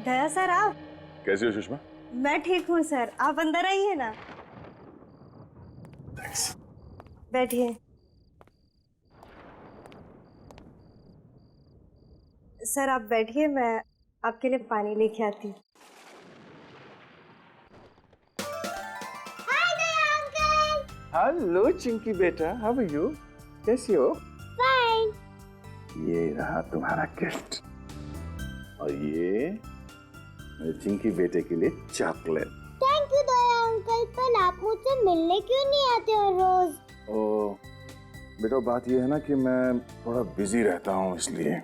दया sir, आप कैसी हो सुषमा? मैं ठीक हूँ सर, आप अंदर आइए ना। थैंक्स। बैठिए। सर आप बैठिए, मैं आपके लिए पानी लेके आती हूँ। हेलो चिंकी बेटा, हाउ आर यू? कैसी हो? फाइन। ये रहा तुम्हारा गिफ्ट और ये मेरे चिंकी बेटे के लिए chocolate. Thank you Daya uncle, पर आप मुझसे मिलने क्यों नहीं आते हो रोज? ओ बेटा, बात ये है ना कि मैं थोड़ा बिजी रहता हूँ, इसलिए।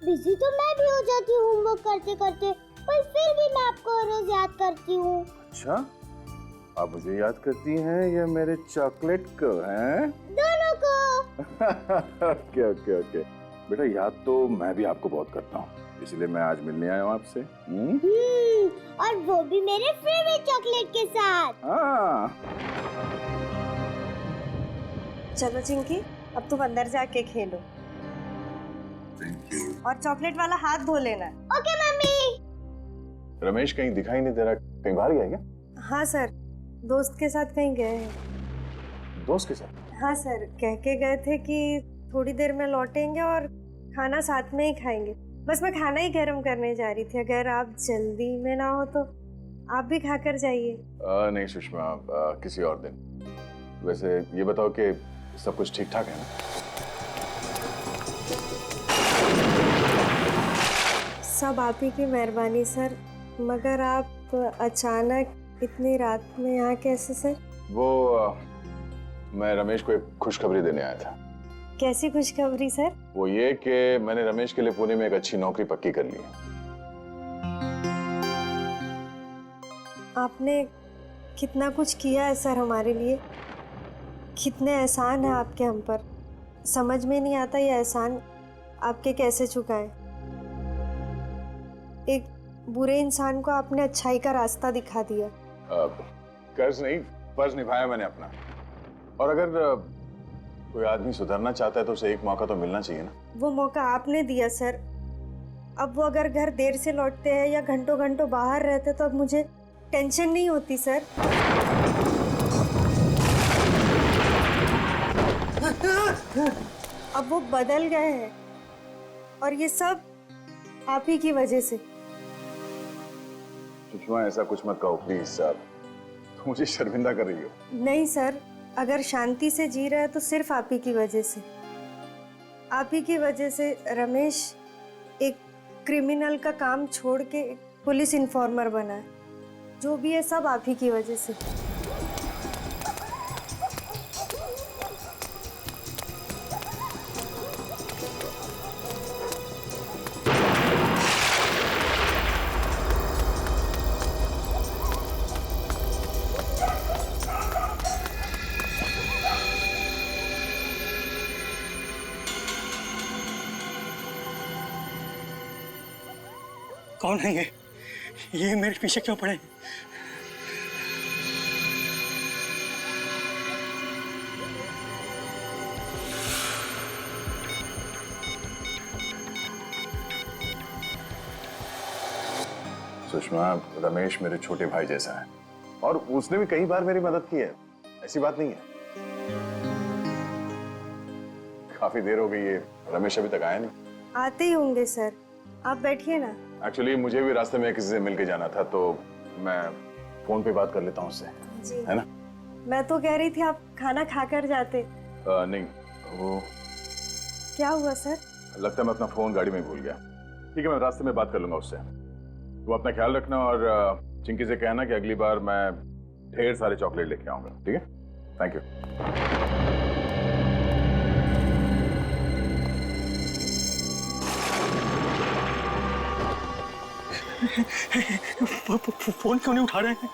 बिजी तो मैं भी हो जाती हूँ होमवर्क करते करते, पर फिर भी मैं आपको रोज याद करती हूँ। अच्छा, आप मुझे याद करती हैं या मेरे चॉकलेट को? हैं? दोनों को। ओके ओके ओके बेटा, याद तो मैं भी आपको बहुत करता हूँ, इसलिए मैं आज मिलने आया हूँ आपसे। और वो भी मेरे फेवरेट चॉकलेट के साथ। हाँ। चलो चिंकी, अब तुम अंदर जाके खेलो और चॉकलेट वाला हाथ धो लेना। Okay mummy. रमेश कहीं दिखाई नहीं दे रहा, कहीं बाहर गया क्या? हाँ सर, दोस्त के साथ कहीं गए हैं। दोस्त के साथ? हाँ सर, कह के गए थे कि थोड़ी देर में लौटेंगे और खाना साथ में ही खाएंगे। बस मैं खाना ही गर्म करने जा रही थी, अगर आप जल्दी में ना हो तो आप भी खाकर जाइए। नहीं सुषमा, किसी और दिन। वैसे ये बताओ कि सब कुछ ठीक ठाक है ना? सब आप ही की मेहरबानी सर, मगर आप अचानक इतनी रात में यहाँ कैसे सर? वो मैं रमेश को एक खुशखबरी देने आया था। कैसी खुशखबरी सर? वो ये कि मैंने रमेश के लिए पुणे में एक अच्छी नौकरी पक्की कर ली है। आपने कितना कुछ किया है सर हमारे लिए, कितने एहसान है आपके हम पर। समझ में नहीं आता ये एहसान आपके कैसे चुकाएं। एक बुरे इंसान को आपने अच्छाई का रास्ता दिखा दिया। कर्ज नहीं, फर्ज निभाया मैंने अपना। और अगर कोई आदमी सुधरना चाहता है तो उसे एक मौका तो मिलना चाहिए ना। वो मौका आपने दिया सर। अब वो अगर घर देर से लौटते हैं या घंटों घंटों बाहर रहते तो अब मुझे टेंशन नहीं होती सर। अब वो बदल गए हैं और ये सब आप ही की वजह से। सुषमा, ऐसा कुछ मत कहो प्लीज साहब, तुम मुझे शर्मिंदा कर रही हो। नहीं सर, अगर शांति से जी रहा है तो सिर्फ आप ही की वजह से। आप ही की वजह से रमेश एक क्रिमिनल का काम छोड़ के एक पुलिस इन्फॉर्मर बना है। जो भी है सब आप ही की वजह से। कौन है ये मेरे पीछे क्यों पड़े? सुषमा, रमेश मेरे छोटे भाई जैसा है और उसने भी कई बार मेरी मदद की है, ऐसी बात नहीं है। काफी देर हो गई है, रमेश अभी तक आया नहीं। आते ही होंगे सर, आप बैठिए ना। एक्चुअली मुझे भी रास्ते में किसी से मिलके जाना था, तो मैं फोन पे बात कर लेता हूँ उससे। जी है ना? मैं तो कह रही थी आप खाना खाकर जाते। नहीं, वो क्या हुआ सर? लगता है मैं अपना फोन गाड़ी में भूल गया। ठीक है, मैं रास्ते में बात कर लूंगा उससे। तुम अपना ख्याल रखना और चिंकी से कहना कि अगली बार मैं ढेर सारे चॉकलेट लेके आऊंगा। ठीक है? Thank you. फोन क्यों नहीं उठा रहे हैं?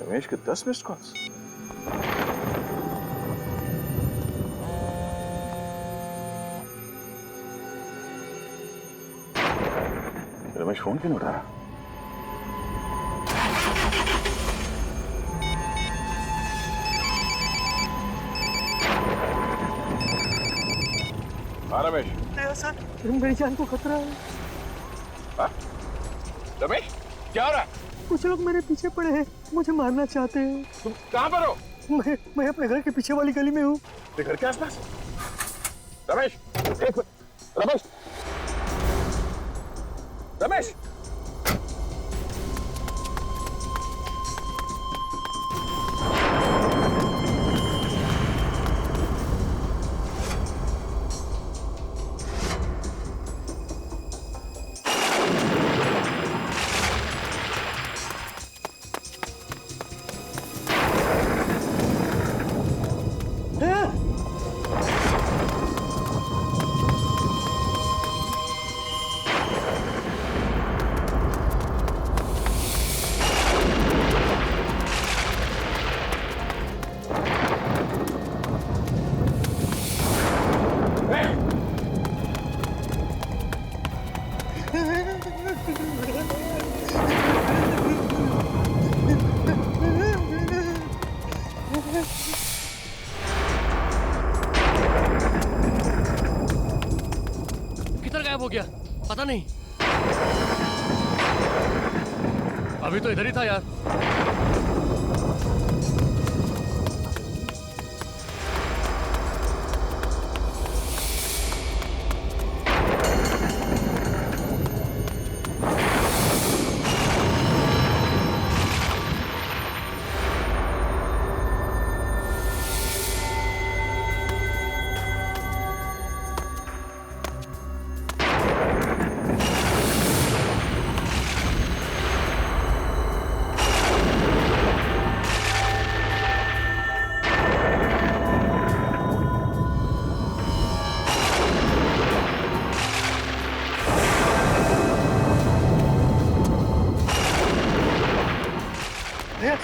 रमेश के 10 मिस्ड कॉल्स। रमेश फोन क्यों नहीं उठा रहा? हाँ रमेश। सर मेरी जान को खतरा है। हाँ? रमेश क्या हो रहा है? कुछ लोग मेरे पीछे पड़े हैं, मुझे मारना चाहते हैं। तुम कहाँ पर हो? मैं अपने घर के पीछे वाली गली में हूँ। घर के आसपास? रमेश एक मिनट। रमेश रमेश किधर गायब हो गया पता नहीं। अभी तो इधर ही था यार।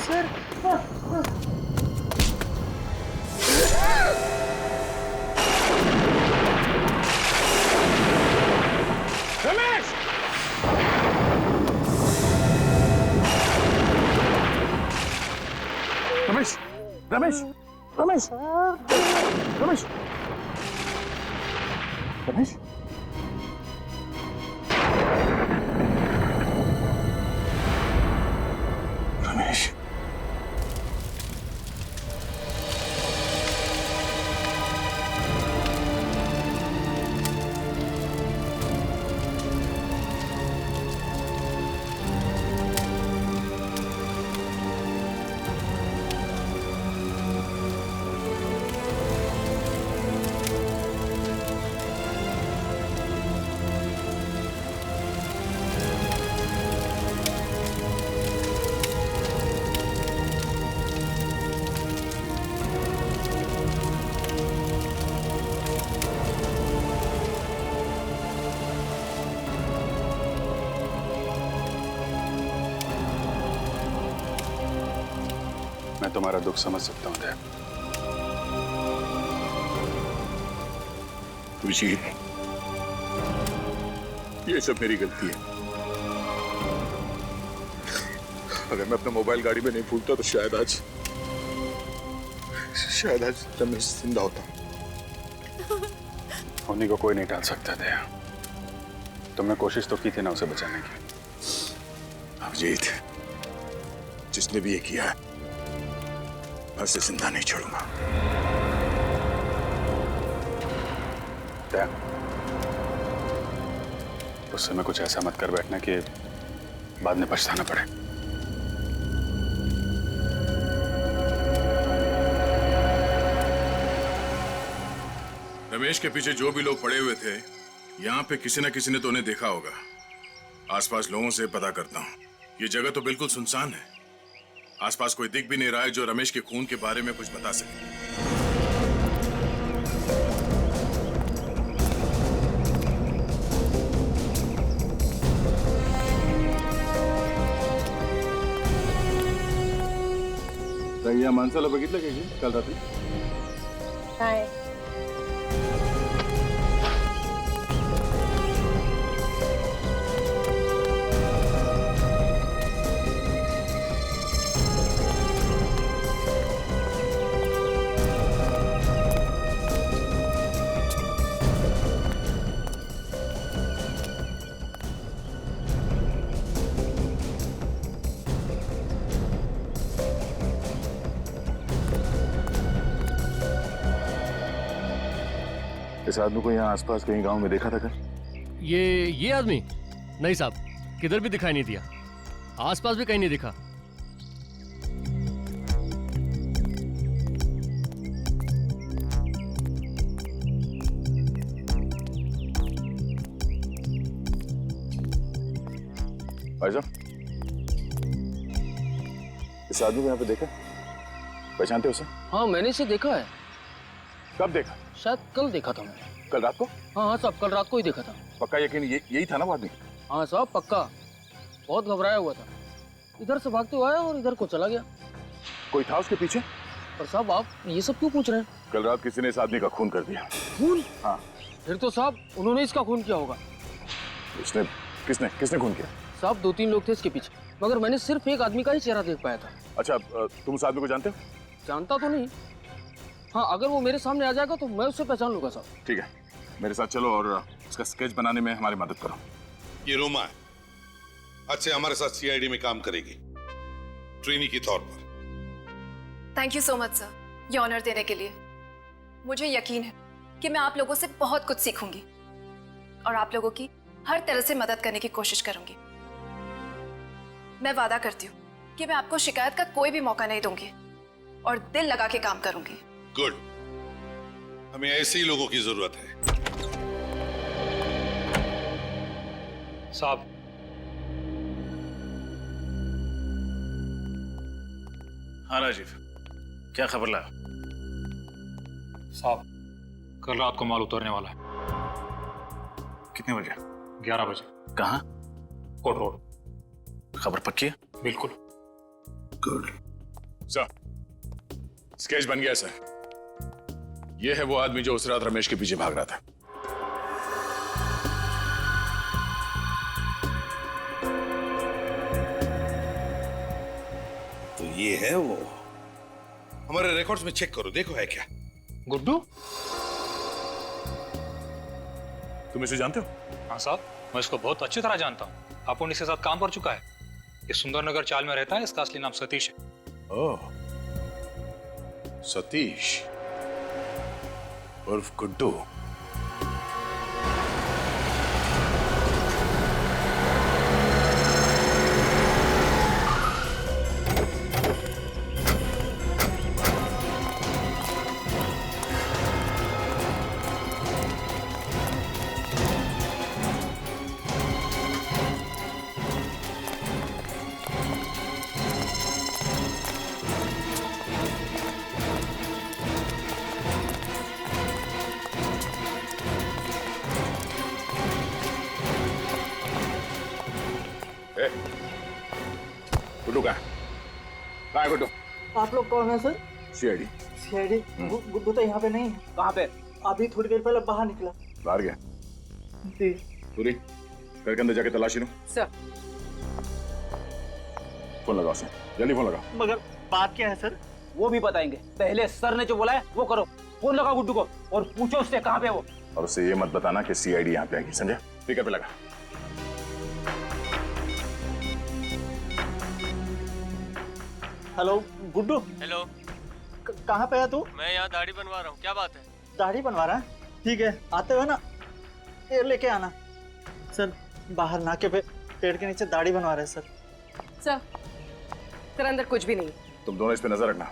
सर रमेश रमेश रमेश रमेश रमेश रमेश रमेश मैं तुम्हारा दुख समझ सकता हूं देव। अभिजीत, ये सब मेरी गलती है। अगर मैं अपना मोबाइल गाड़ी में नहीं भूलता तो शायद आज रमेश जिंदा होता। उन्हीं को कोई नहीं टाल सकता था। तुमने कोशिश तो की थी ना उसे बचाने की। अभिजीत, जिसने भी ये किया है मैं उसे जिंदा नहीं छोड़ूंगा। उससे मैं कुछ ऐसा मत कर बैठना कि बाद में पछताना पड़े। रमेश के पीछे जो भी लोग पड़े हुए थे, यहाँ पे किसी न किसी ने तो उन्हें देखा होगा। आसपास लोगों से पता करता हूँ। ये जगह तो बिल्कुल सुनसान है। आसपास कोई दिख भी नहीं रहा है जो रमेश के खून के बारे में कुछ बता सके। या माणसाला बघितलं का की काल रात्री? काय? इस आदमी को यहाँ आसपास कहीं गांव में देखा था क्या? ये आदमी? नहीं साहब, किधर भी दिखाई नहीं दिया, आसपास भी कहीं नहीं दिखा। भाई साहब, इस आदमी को यहाँ पे देखा? पहचानते हो उसे? हाँ, मैंने इसे देखा है। कब देखा? शायद कल देखा था मैंने। कल रात को? हाँ हाँ साहब, कल रात को ही देखा था। पक्का यकीन यही था ना वो आदमी? हाँ साहब, पक्का। बहुत घबराया हुआ था, इधर से भागते हुए आया और इधर को चला गया। कोई था उसके पीछे? पर साहब आप ये सब क्यों पूछ रहे हैं? कल रात किसी ने इस आदमी का खून कर दिया। खून? हाँ। फिर तो साहब उन्होंने इसका खून किया होगा। उसने किसने किसने खून किया? साहब 2-3 लोग थे इसके पीछे, मगर मैंने सिर्फ एक आदमी का ही चेहरा देख पाया था। अच्छा, तुम उस आदमी को जानते हो? जानता तो नहीं। हाँ, अगर वो मेरे सामने आ जाएगा तो मैं उससे पहचान लूंगा साहब। ठीक है, मेरे साथ चलो और उसका स्केच बनाने में हमारी मदद करो। ये रोमा है, आज से हमारे साथ सीआईडी में काम करेगी, ट्रेनी के तौर पर। Thank you so much sir, ये ऑनर देने के लिए। मुझे यकीन है कि मैं आप लोगों से बहुत कुछ सीखूंगी और आप लोगों की हर तरह से मदद करने की कोशिश करूंगी। मैं वादा करती हूँ कि मैं आपको शिकायत का कोई भी मौका नहीं दूंगी और दिल लगा के काम करूंगी। गुड, हमें ऐसे ही लोगों की जरूरत है। साहब, हाँ राजीव, क्या खबर लाया? साहब कल रात को माल उतरने वाला है। कितने बजे? 11 बजे। कहाँ? कोट रोड। खबर पक्की है? बिल्कुल। गुड सर, स्केच बन गया सर। ये है वो आदमी जो उस रात रमेश के पीछे भाग रहा था। तो ये है वो। हमारे रिकॉर्ड्स में चेक करो, देखो है क्या। गुड्डू? तुम इसे जानते हो? हाँ साहब, मैं इसको बहुत अच्छी तरह जानता हूँ। अपुन इसके साथ काम कर चुका है। ये सुंदरनगर चाल में रहता है। इसका असली नाम सतीश है। ओह, सतीश उर्फ गुड्डू। गुड्डू कहाँ है गुड्डू? आप लोग कौन है सर? सीआईडी। सीआईडी? गुड्डू तो यहाँ पे नहीं है। कहाँ पे? अभी थोड़ी देर पहले बाहर निकला। बाहर गया? जी। पूरी घर के अंदर जाके तलाशी लो। सर। फोन लगाओ उसे, जल्दी फोन लगाओ। मगर बात क्या है सर? वो भी बताएंगे, पहले सर ने जो बोला है वो करो। फोन लगा गुड्डू को और पूछो उससे कहाँ पे वो। और उससे ये मत बताना कि सीआईडी यहाँ पे आएगी, समझे? स्पीकर पे लगा। हेलो गुड्डू। हेलो, कहाँ पे है तू? मैं यहाँ दाढ़ी बनवा रहा हूँ, क्या बात है? दाढ़ी बनवा रहा है? ठीक है, आते हुए ना ये लेके आना। सर बाहर नाके पे पेड़ के नीचे दाढ़ी बनवा रहे हैं सर। सर अंदर कुछ भी नहीं। तुम दोनों इस पे नजर रखना,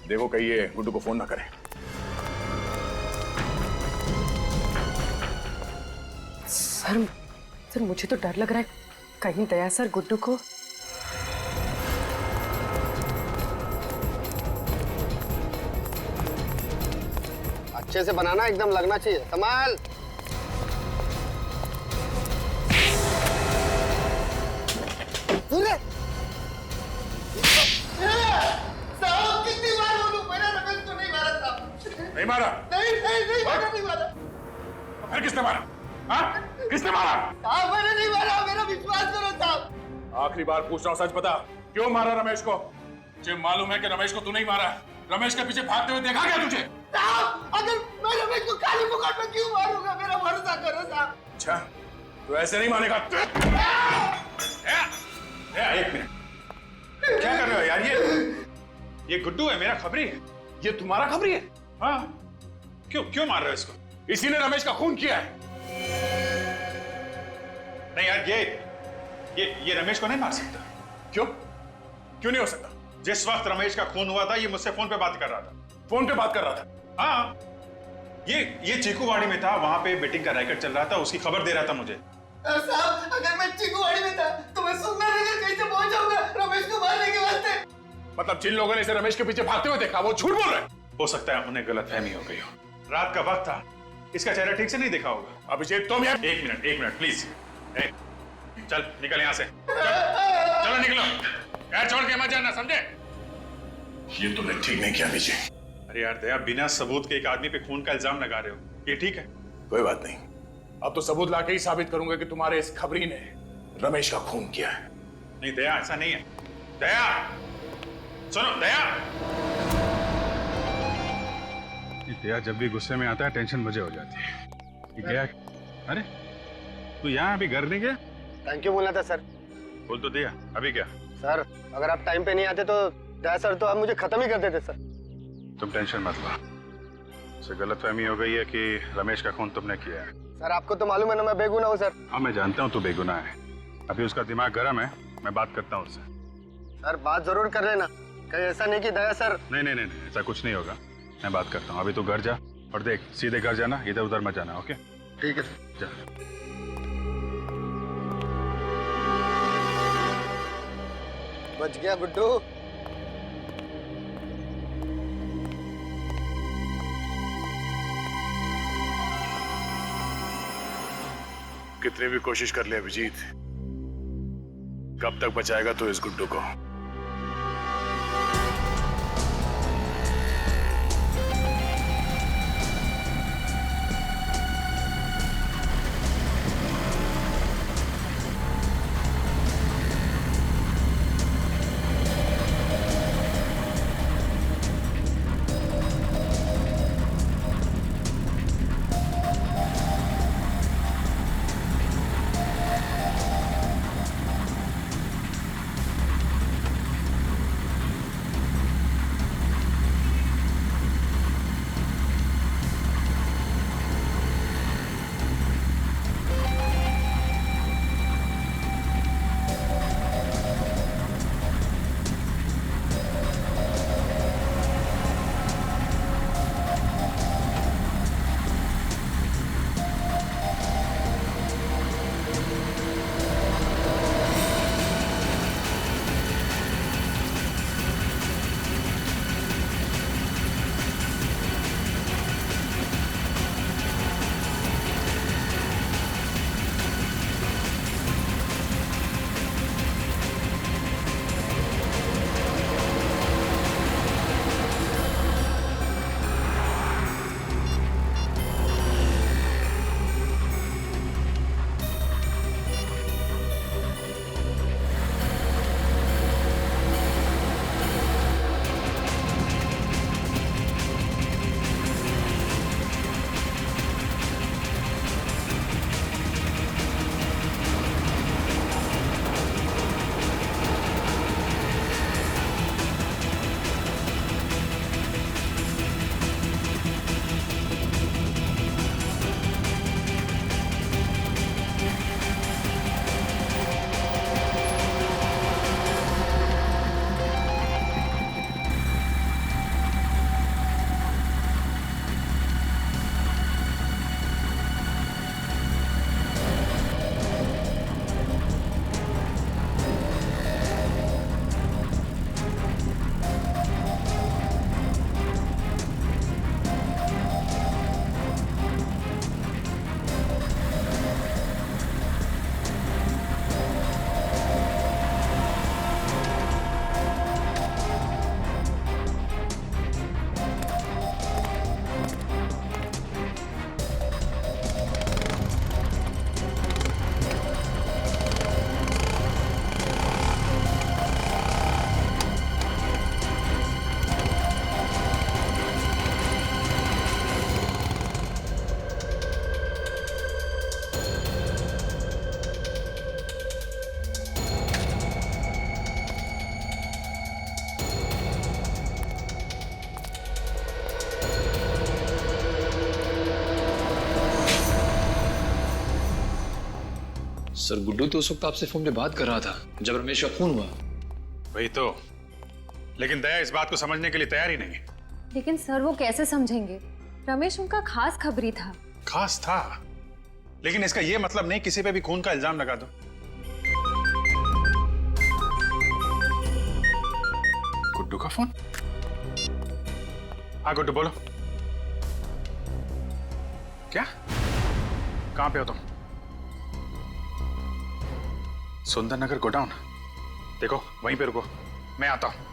देखो कहीं ये गुड्डू को फोन ना करे। सर मुझे तो डर लग रहा है, कहीं दया सर गुड्डू को। अच्छे से बनाना, एकदम लगना चाहिए। संभाल। साहब कितनी नहीं मारा? नहीं मारा, नहीं मारा। तो फिर किसने मारा? हाँ? किसने मारा? साहब मैंने नहीं मारा, मेरा विश्वास करो साहब। आखिरी बार पूछ रहा हूँ, सच बता, क्यों मारा रमेश को? मुझे मालूम है कि रमेश को तू नहीं मारा। रमेश के पीछे भागते हुए देखा क्या तुझे? साहब अगर मैं रमेश को काली मुकाट में क्यों मारूंगा, मेरा भरोसा करो साहब। अच्छा, तू ऐसे नहीं मानेगा। एक मिनट, क्या कर रहे हो यार? ये गुड्डू है, मेरा खबरी है। ये तुम्हारा खबरी है? हाँ, क्यों मार रहे हो इसको? इसी ने रमेश का खून किया है। नहीं यार, ये रमेश को नहीं मार सकता। क्यों नहीं हो सकता? जिस वक्त रमेश का खून हुआ था, ये मुझसे फोन पे बात कर रहा था। फोन पे बात कर रहा था? हाँ, ये चीकूवाड़ी में था, वहां पे बेटिंग का रैकेट चल रहा था, उसकी खबर दे रहा था मुझे। साहब अगर मैं चीकूवाड़ी में था तो मैं सुंदरनगर कैसे पहुंच जाऊंगा रमेश को मारने के वास्ते? मतलब जिन लोगों ने इसे रमेश के पीछे भागते हुए देखा वो झूठ बोल रहे हैं? हो सकता है उन्हें गलतफहमी हो गई हो। रात का वक्त था, इसका चेहरा ठीक से नहीं देखा होगा। अभिषेक तुम यार। एक मिनट प्लीज। चल निकल यहाँ से, चलो निकलो, यार छोड़ के मत जाना, समझे? ये तुमने ठीक नहीं किया विजय। अरे यार दया, बिना सबूत के एक आदमी पे खून का इल्जाम लगा रहे हो, ये ठीक है? कोई बात नहीं, अब तो सबूत लाके ही साबित करूंगा कि तुम्हारे इस खबरी ने रमेश का खून किया है। नहीं दया, ऐसा नहीं है। दया सुनो, दया। दया जब भी गुस्से में आता है टेंशन मुझे हो जाती है। गया? अरे तू यहाँ अभी घर नहीं गया? थैंक यू बोलना था सर। बोल तो दिया, अभी क्या? सर अगर आप टाइम पे नहीं आते तो दया सर तो आप मुझे खत्म ही कर देते सर। तुम टेंशन मत लो, उसे गलतफहमी हो गई है कि रमेश का खून तुमने किया है। सर आपको तो मालूम है ना मैं बेगुनाह हूँ सर। हाँ मैं जानता हूँ तू बेगुनाह है, अभी उसका दिमाग गर्म है, मैं बात करता हूँ उससे। सर बात जरूर कर लेना, कहीं ऐसा नहीं कि दया सर। नहीं, ऐसा कुछ नहीं होगा, मैं बात करता हूँ। अभी तू घर जा और देख, सीधे घर जाना, इधर उधर मत जाना, ओके? ठीक है जा। बच गया गुड्डू। कितनी भी कोशिश कर ले अभिजीत, कब तक बचाएगा तू इस गुड्डू को? सर गुड्डू तो उस वक्त आपसे फोन पे बात कर रहा था जब रमेश का खून हुआ। वही तो, लेकिन दया इस बात को समझने के लिए तैयार ही नहीं है। लेकिन सर वो कैसे समझेंगे? रमेश उनका खास खबरी था। खास था, लेकिन इसका ये मतलब नहीं किसी पे भी खून का इल्जाम लगा दो। गुड्डू का फोन? हाँ गुड्डू बोलो। क्या? कहां पे हो तुम? सुंदर नगर गोडाउन? देखो वहीं पे रुको, मैं आता हूं।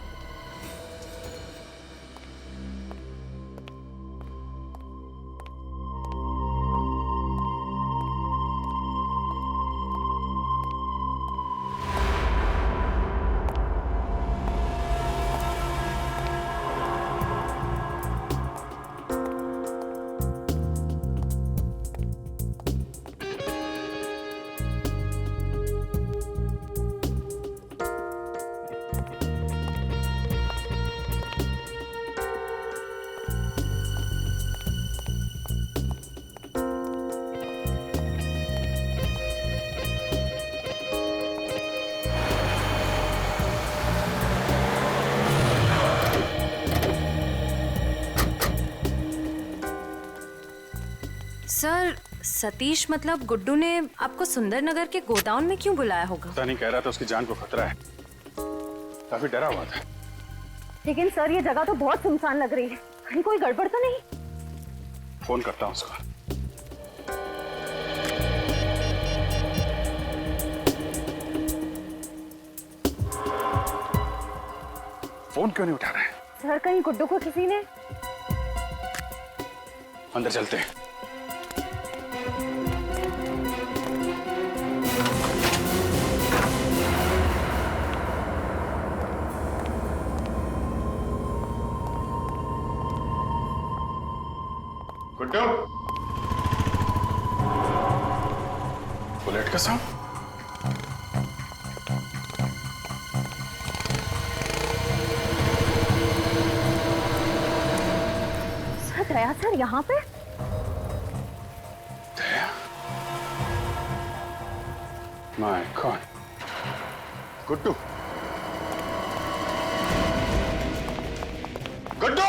सर सतीश मतलब गुड्डू ने आपको सुंदरनगर के गोडाउन में क्यों बुलाया होगा? पता नहीं, कह रहा था उसकी जान को खतरा है, काफी डरा हुआ था। लेकिन सर ये जगह तो बहुत सुनसान लग रही है, कहीं कोई गड़बड़ तो नहीं? फोन करता हूं उसको। फोन क्यों नहीं उठा रहा है? सर कहीं गुड्डू को किसी ने? अंदर चलते हैं। गुड्डू, बुलेट का साउंड? सर दया सर यहाँ पे? Daya? My god. Guddu, Guddu!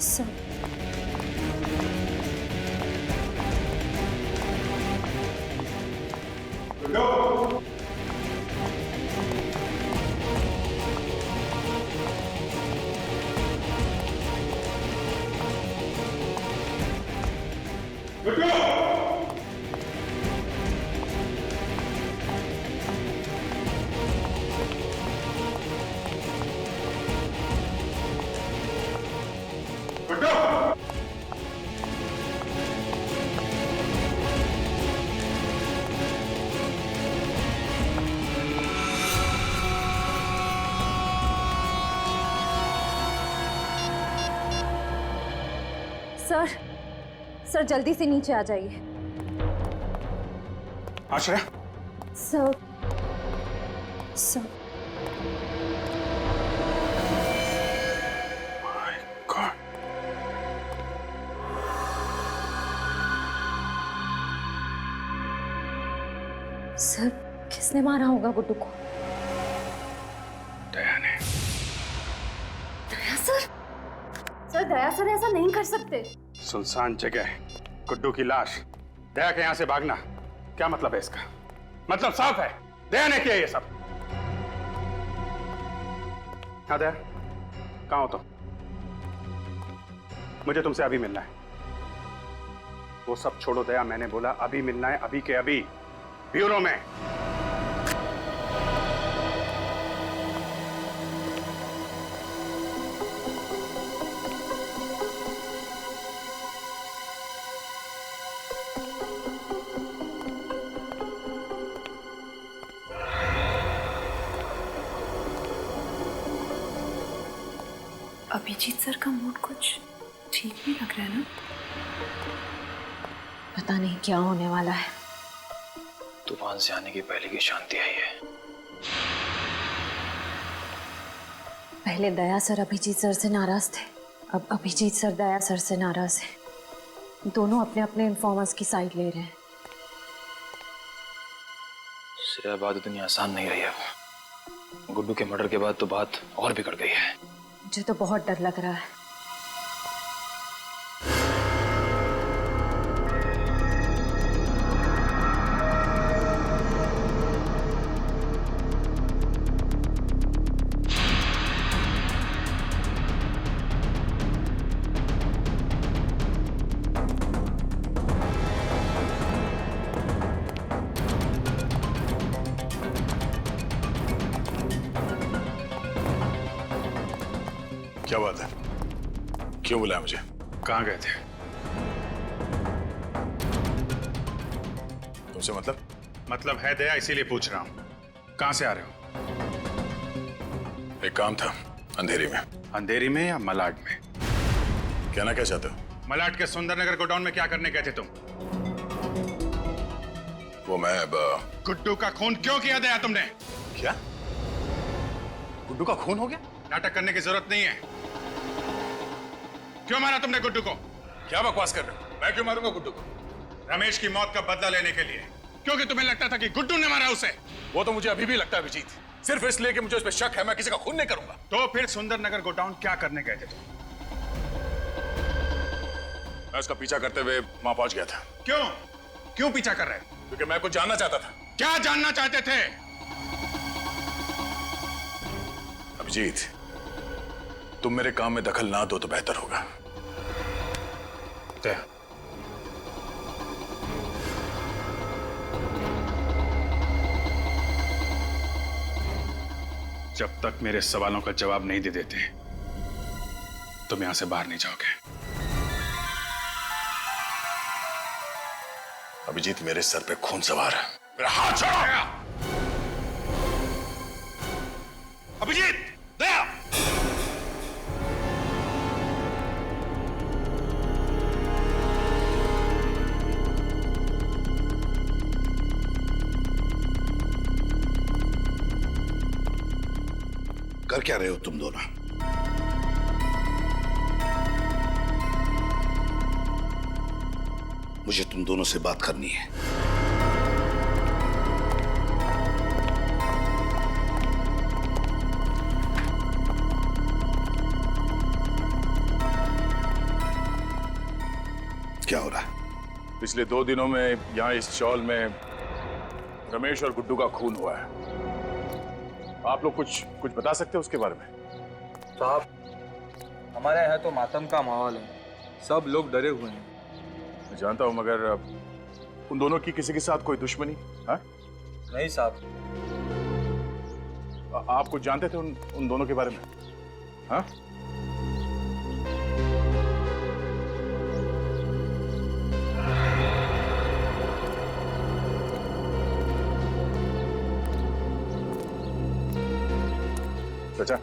Sir sir sir जल्दी से नीचे आ जाइए। Ashray? Sir sir my god. Sir किसने मारा होगा गुड्डू को? दया ने। Daya sir? Sir Daya sir ऐसा नहीं कर सकते। सुनसान जगह, गुड्डू की लाश, दया के यहां से भागना, क्या मतलब है इसका? मतलब साफ है, दया ने किया ये सब। हाँ दया, कहाँ हो तुम? मुझे तुमसे अभी मिलना है। वो सब छोड़ो दया, मैंने बोला अभी मिलना है, अभी के अभी, ब्यूरो में। अभिजीत सर का मूड कुछ ठीक भी लग रहा है ना? पता नहीं क्या होने वाला है। तूफान से आने की पहले की शांति आई है। पहले दया सर अभिजीत सर से नाराज थे, अब अभिजीत सर दया सर से नाराज हैं। दोनों अपने अपने इन्फॉर्मर्स की साइड ले रहे हैं। श्रेया बात इतनी आसान नहीं रही अब। गुड्डू के मर्डर के बाद तो बात और बिगड़ गई है। मुझे तो बहुत डर लग रहा है। क्या बात है? क्यों बुलाया मुझे? कहाँ गए थे? तुमसे मतलब है दया, इसीलिए पूछ रहा हूँ। कहाँ से आ रहे हो? एक काम था अंधेरी में। अंधेरी में या मलाड में? कहना क्या चाहते हो? मलाड के सुंदरनगर गोडाउन में क्या करने गए थे तुम? वो मैं गुड्डू का खून क्यों किया दया तुमने? क्या? गुड्डू का खून हो गया? नाटक करने की जरूरत नहीं है। क्यों मारा तुमने गुड्डू को? क्या बकवास कर रहे हो? मैं क्यों मारूंगा गुड्डू को? रमेश की मौत का बदला लेने के लिए, क्योंकि तुम्हें लगता था कि गुड्डू ने मारा उसे। वो तो मुझे अभी भी लगता है अभिजीत, सिर्फ इसलिए कि मुझे उस पर शक है। मैं किसी का खून नहीं करूंगा। तो फिर सुंदरनगर गोडाउन क्या करने गए थे तुम? मैं उसका पीछा करते हुए वहां पहुंच गया था। क्यों पीछा कर रहे? क्योंकि मैं कुछ जानना चाहता था। क्या जानना चाहते थे? अभिजीत, तुम मेरे काम में दखल ना दो तो बेहतर होगा। दया, जब तक मेरे सवालों का जवाब नहीं दे देते तुम यहां से बाहर नहीं जाओगे। अभिजीत, मेरे सर पे खून सवार है। मेरा हाथ छोड़ो। अभिजीत, दया! कर क्या रहे हो तुम दोनों? मुझे तुम दोनों से बात करनी है। क्या हो रहा है? पिछले 2 दिनों में यहाँ इस चौल में रमेश और गुड्डू का खून हुआ है। आप लोग कुछ बता सकते हो उसके बारे में? साहब, हमारे यहाँ तो मातम का माहौल है, सब लोग डरे हुए हैं। मैं जानता हूँ, मगर उन दोनों की किसी के साथ कोई दुश्मनी? हाँ? नहीं साहब। आप कुछ जानते थे उन दोनों के बारे में? हाँ? चाचा,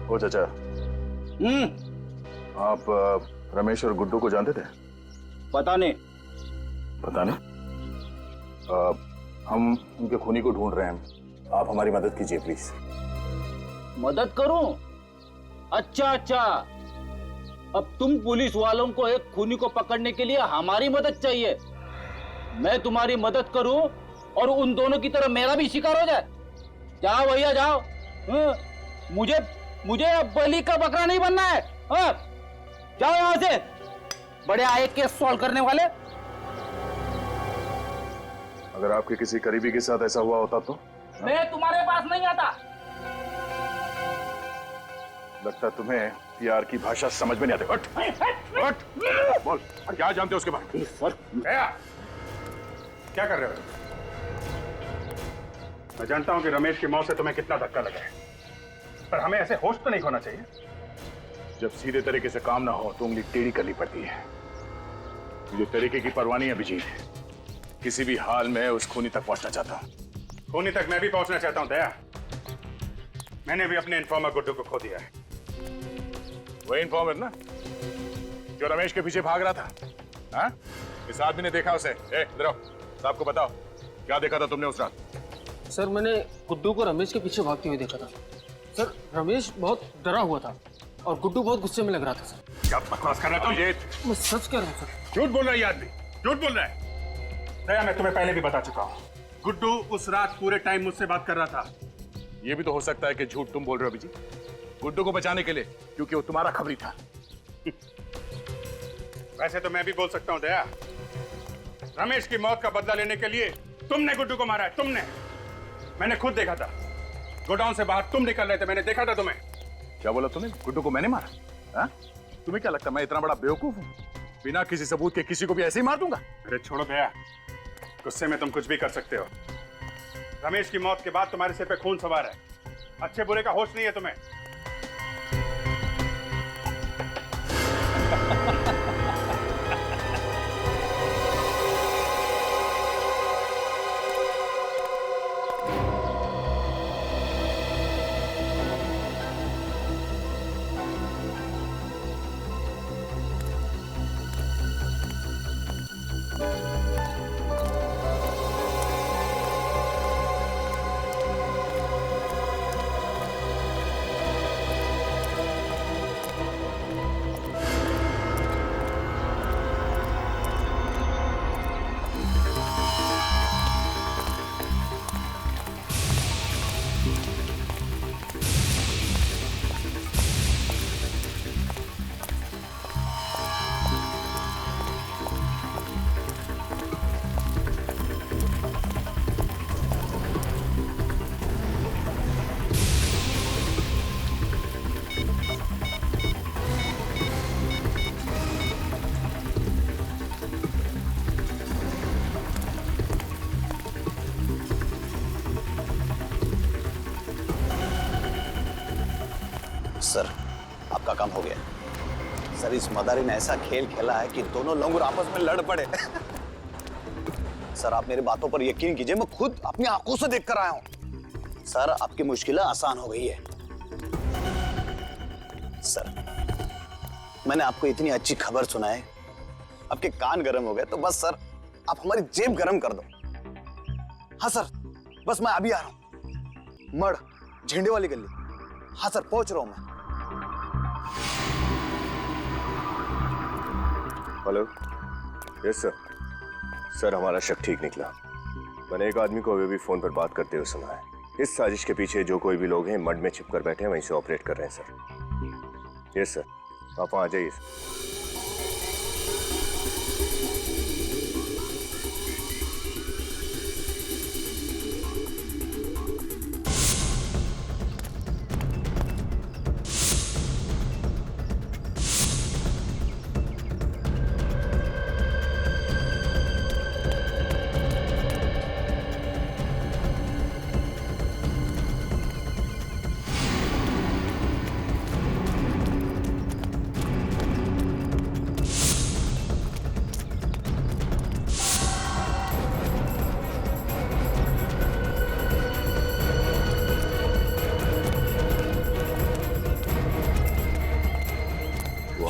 ओ चाचा, आप रमेश और गुड्डू को जानते थे? पता नहीं। पता नहीं? हम उनके खूनी को ढूंढ रहे हैं। आप हमारी मदद कीजिए प्लीज। मदद करूं? अच्छा, अब तुम पुलिस वालों को एक खूनी को पकड़ने के लिए हमारी मदद चाहिए। मैं तुम्हारी मदद करूं और उन दोनों की तरह मेरा भी शिकार हो जाए? जाओ भैया जाओ। मुझे अब बलि का बकरा नहीं बनना है। जाओ यहां से, बड़े आए केस सॉल्व करने वाले। अगर आपके किसी करीबी के साथ ऐसा हुआ होता तो? मैं तुम्हारे पास नहीं आता। लगता तुम्हें प्यार की भाषा समझ में नहीं आती। उठ, बोल, क्या जानते हो उसके बारे में? क्या कर रहे हो? मैं जानता हूं कि रमेश की मौत से तुम्हें कितना धक्का लगा है, पर हमें ऐसे होश तो नहीं खोना चाहिए। जब सीधे तरीके से काम ना हो तो उंगली टेढ़ी करनी पड़ती है। मुझे तरीके की परवाह नहीं है अभिजीत, किसी भी हाल में उस खूनी तक पहुंचना चाहता हूं। खूनी तक मैं भी पहुंचना चाहता हूं दया। मैंने भी अपने इन्फॉर्मर गुड्डू को खो दिया है। वही इन्फॉर्मर ना जो रमेश के पीछे भाग रहा था? हाँ? इस आदमी ने देखा उसे। इधर आओ, साहब को बताओ क्या देखा था तुमने उस रात? सर मैंने गुड्डू को रमेश के पीछे भागते हुए देखा था। सर रमेश बहुत डरा हुआ था और गुड्डू बहुत गुस्से में लग रहा था। सर क्या बकवास कर रहा है तुम? मैं सच कह रहा हूँ सर। झूठ बोल रहा है ये आदमी, झूठ बोल रहा है। दया, मैं तुम्हें पहले भी बता चुका हूँ, गुड्डू उस रात पूरे टाइम मुझसे बात कर रहा था। ये भी तो हो सकता है कि झूठ तुम बोल रहे हो अभिजीत, गुड्डू को बचाने के लिए, क्योंकि वो तुम्हारा खबरी था। वैसे तो मैं भी बोल सकता हूँ दया, रमेश की मौत का बदला लेने के लिए तुमने गुड्डू को मारा है, तुमने। मैंने खुद देखा था, गोडाउन से बाहर तुम निकल रहे थे, मैंने देखा था तुम्हें। क्या बोला तुमने? गुड्डू को मैंने मारा? हाँ? तुम्हें क्या लगता है मैं इतना बड़ा बेवकूफ हूँ? बिना किसी सबूत के किसी को भी ऐसे ही मार दूंगा? अरे छोड़ो दया, गुस्से में तुम कुछ भी कर सकते हो। रमेश की मौत के बाद तुम्हारे सिर पे खून सवार है, अच्छे बुरे का होश नहीं है तुम्हें। सर आपका काम हो गया। सर इस मदारी ने ऐसा खेल खेला है कि दोनों लोग आपस में लड़ पड़े। सर आप मेरी बातों पर यकीन कीजिए, मैं खुद अपनी आंखों से देख कर आया हूं। सर आपकी मुश्किलें आसान हो गई है। सर मैंने आपको इतनी अच्छी खबर सुनाई, आपके कान गर्म हो गए, तो बस सर आप हमारी जेब गर्म कर दो। हाँ सर, बस मैं अभी आ रहा हूं। मड़ झंडे वाली गली। हाँ सर पहुंच रहा हूं मैं। हेलो। Yes sir. सर हमारा शक ठीक निकला। मैंने एक आदमी को अभी भी फोन पर बात करते हुए सुना है। इस साजिश के पीछे जो कोई भी लोग हैं मड में छिपकर बैठे हैं, वहीं से ऑपरेट कर रहे हैं सर। यस सर, आप वहां आ जाइए।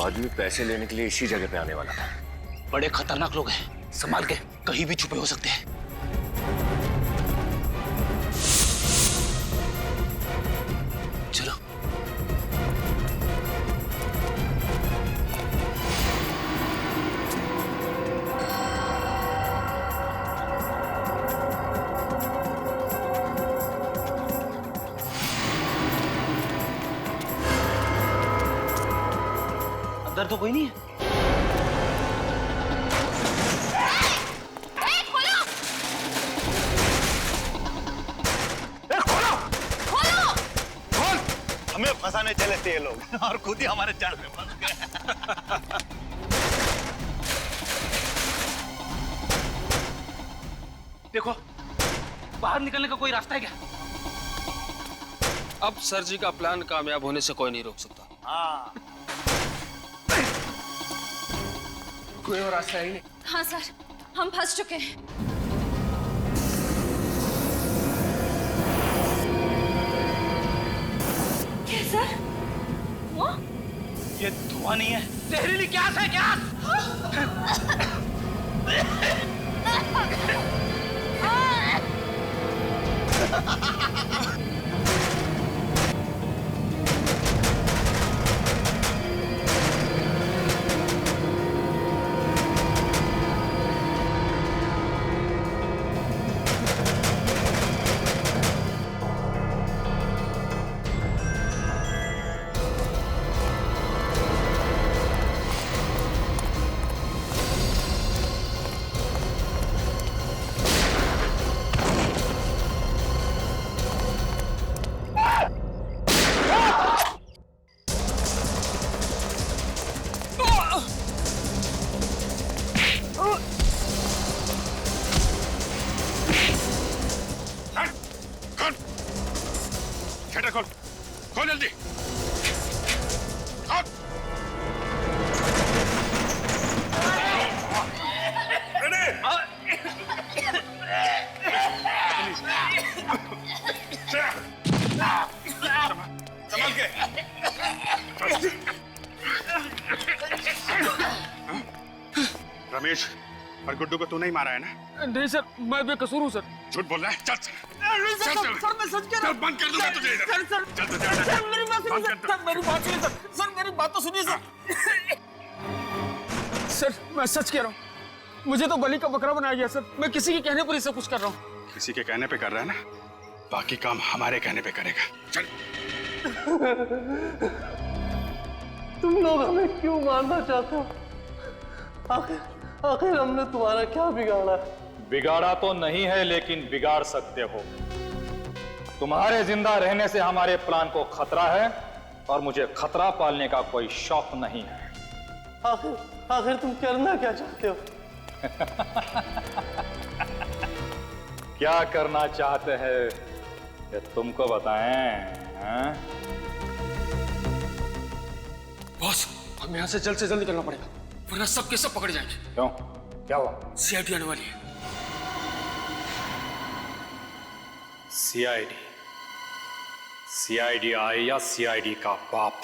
आदमी पैसे लेने के लिए इसी जगह पे आने वाला था। बड़े खतरनाक लोग हैं, संभाल के, कहीं भी छुपे हो सकते हैं। चलो। अंदर तो कोई नहीं है। हमें फंसाने चले थे ये लोग और खुद ही हमारे जाल में फंस गए। देखो, बाहर निकलने का कोई रास्ता है क्या? अब सर जी का प्लान कामयाब होने से कोई नहीं रोक सकता। हाँ। कोई और रास्ता ही नहीं। हाँ सर, हम फंस चुके हैं। क्या सर? धुआं? ये धुआं नहीं है, जहरीली गैस है, गैस। शटर खोल, खोल जल्दी। खोल। संभाल के। रमेश और गुड्डू को तू नहीं मारा है ना? नहीं सर, मैं बेकसूर हूँ सर। झूठ बोल रहा है? चल चल। सर मैं सच कह रहा हूँ। बंद कर दूंगा तुझे इधर। सर सर चल तुझे सर मेरी बात सुनिए सर, मेरी बात सुनिए सर, सर मेरी बात तो सुनिए सर। सर मैं सच कह रहा हूँ, मुझे तो बलि का बकरा बनाया गया सर। मैं किसी के कहने पर ही सब कुछ कर रहा हूँ। किसी के कहने पे कर रहा है ना, बाकी काम हमारे कहने पे करेगा। चल। तुम लोग हमें क्यों मारना चाहते हो? आखिर हमने तुम्हारा क्या बिगाड़ा है? बिगाड़ा तो नहीं है, लेकिन बिगाड़ सकते हो। तुम्हारे जिंदा रहने से हमारे प्लान को खतरा है और मुझे खतरा पालने का कोई शौक नहीं है। आखिर तुम करना क्या चाहते हो? क्या करना चाहते हैं ये तुमको बताएं? हाँ? बॉस, हमें यहाँ से जल्द निकलना पड़ेगा, वरना सब के सब पकड़ जाएंगे। क्यों? क्या हुआ? सीआईडी आने वाली है। सीआईडी? सीआईडी आए या सीआईडी का बाप?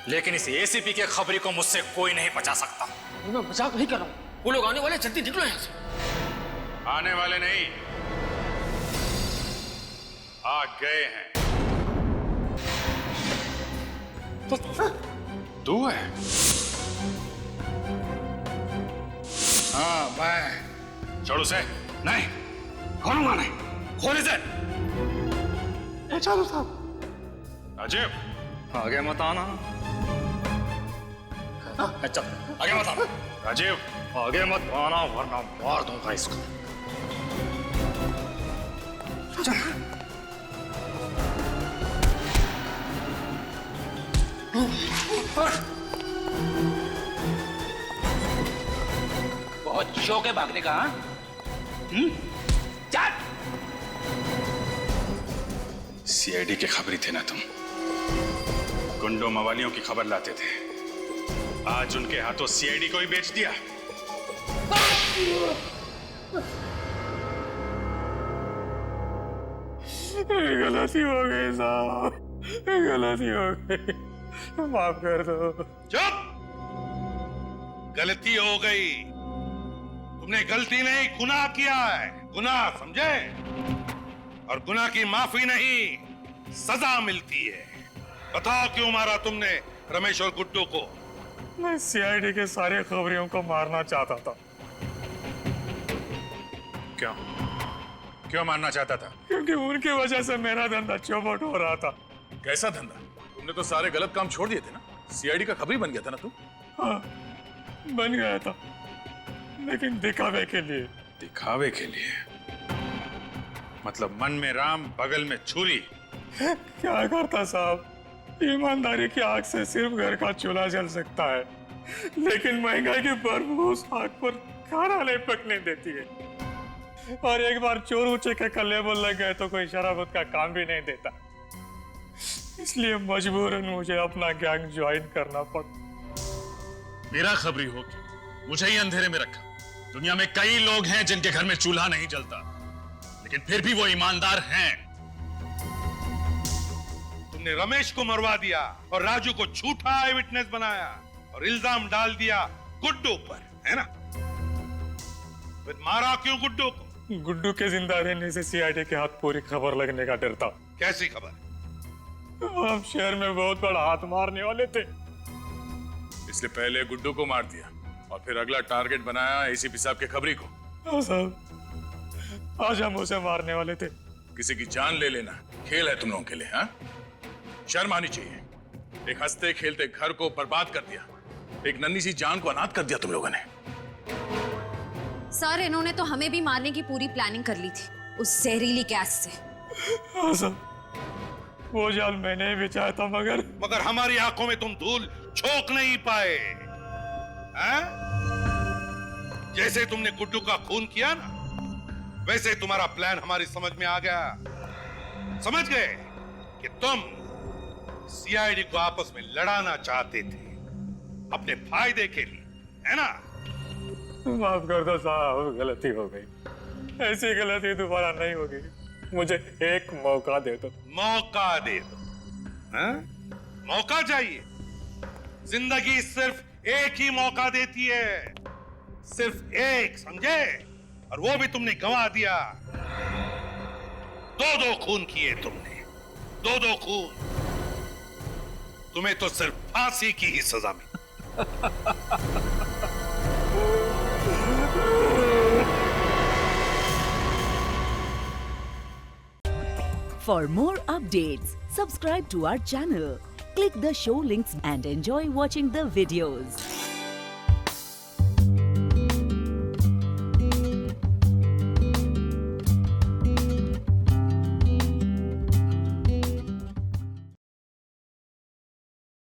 लेकिन इस एसीपी के खबरी को मुझसे कोई नहीं बचा सकता। मैं मजाक नहीं कर रहा हूँ, वो लोग आने वाले, जल्दी निकलो यहाँ से। आने वाले नहीं, आ गए हैं। तो तू है? हाँ मैं। छोड़ उसे। नहीं, खोलूंगा नहीं। खोल इसे। चलो साहब। राजीव, आगे मत आना। चल आगे मत आना। राजीव, आगे मत आना वरना मार दूंगा इसको। बहुत शौक है भागने का, हाँ? चल। सीआईडी के खबरी थे ना तुम? गुंडों मवालियों की खबर लाते थे, आज उनके हाथों सीआईडी को ही बेच दिया। गलती हो गई साहब, गलती हो गई, माफ कर दो। चुप! गलती हो गई। तुमने गलती नहीं, गुनाह किया है। गुनाह, समझे? और गुनाह की माफी नहीं, सजा मिलती है। बताओ क्यों मारा तुमने रमेश और गुड्डू को? मैं सीआईडी के सारे खबरियों को मारना चाहता था। क्यों? क्यों मारना चाहता था? क्योंकि उनकी वजह से मेरा धंधा चौपट हो रहा था। कैसा धंधा? तुमने तो सारे गलत काम छोड़ दिए थे ना। सीआईडी का खबरी बन गया था ना तू? हाँ, बन गया था, लेकिन दिखावे के लिए। दिखावे के लिए? मतलब मन में राम बगल में छुरी। क्या करता साहब, ईमानदारी की आग से सिर्फ घर का चूल्हा जल सकता है, लेकिन महंगाई की बर्फ उस आग पर खाना नहीं पकने देती है। और एक बार चोर ऊंचे के कल्ले बोल लग गए तो कोई शराबत का काम भी नहीं देता। इसलिए मजबूरन मुझे अपना गैंग ज्वाइन करना पड़ा। मेरा खबरी हो के मुझे ही अंधेरे में रखा, दुनिया में कई लोग हैं जिनके घर में चूल्हा नहीं जलता, लेकिन फिर भी वो ईमानदार हैं। तुमने रमेश को मरवा दिया और राजू को झूठा आई विटनेस बनाया और इल्जाम डाल दिया गुड्डू पर, है ना? फिर मारा क्यों गुड्डू को? गुड्डू के जिंदा रहने से सीआईडी के हाथ पूरी खबर लगने का डर था। कैसी खबर? हम शहर में बहुत बड़ा हाथ मारने वाले थे। इसलिए पहले गुड्डू को मार दिया और फिर अगला टारगेट बनाया एसीपी साहब के खबरी को। हाँ साहब, आज हम उसे मारने वाले थे। किसी की जान ले लेना खेल है तुम लोगों के लिए, हाँ? शर्म आनी चाहिए। एक हंसते खेलते घर को बर्बाद कर दिया, एक नन्ही सी जान को अनाथ कर दिया तुम लोगों ने। सर, इन्होंने तो हमें भी मारने की पूरी प्लानिंग कर ली थी उस जहरीली गैस से। हाँ सर, वो जाल मैंने ही बिछाया था, मगर हमारी आंखों में तुम धूल झोंक नहीं पाए, हैं? जैसे तुमने गुड्डू का खून किया ना, वैसे तुम्हारा प्लान हमारी समझ में आ गया। समझ गए कि तुम सीआईडी को आपस में लड़ाना चाहते थे अपने फायदे के लिए, है ना? माफ कर दो साहब, गलती हो गई। ऐसी गलती दोबारा नहीं होगी। मुझे एक मौका दे दो। मौका दे दो, हैं? मौका चाहिए? जिंदगी सिर्फ एक ही मौका देती है, सिर्फ एक, समझे? और वो भी तुमने गंवा दिया। दो खून किए तुमने, दो खून। तुम्हें तो सिर्फ फांसी की ही सजा मिली। For more updates, subscribe to our channel, click the show links and enjoy watching the videos.